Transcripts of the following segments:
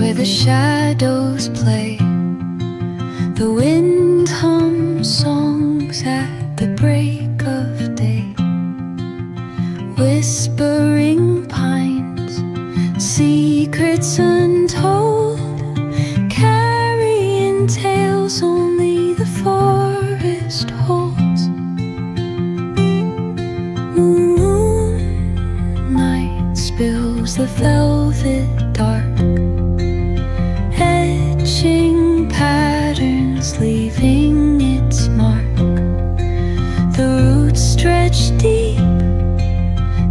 where the shadows play. The wind hums songs at the break of day. Whispering pines, secrets untold, carrying tales only the forest holds. Moonlight spills the velvet dark, etching patterns, leaving its mark. The roots stretch deep,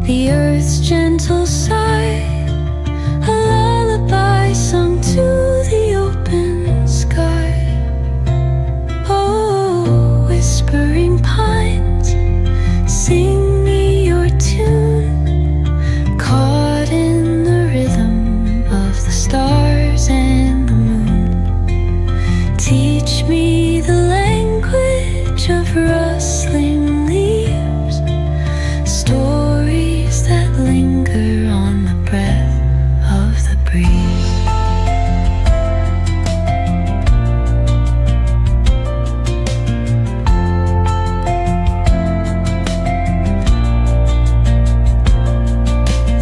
the earth's gentle sigh, a lullaby sung to the open sky. Oh, whispering pines, sing me your tune, caught in the rhythm of the stars and the moon. Teach me the language of rustling leaves, stories that linger on the breath of the breeze.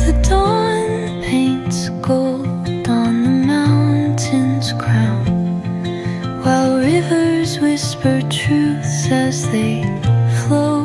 The dawn paints gold on the mountain's crown, while rivers whisper truths as they flow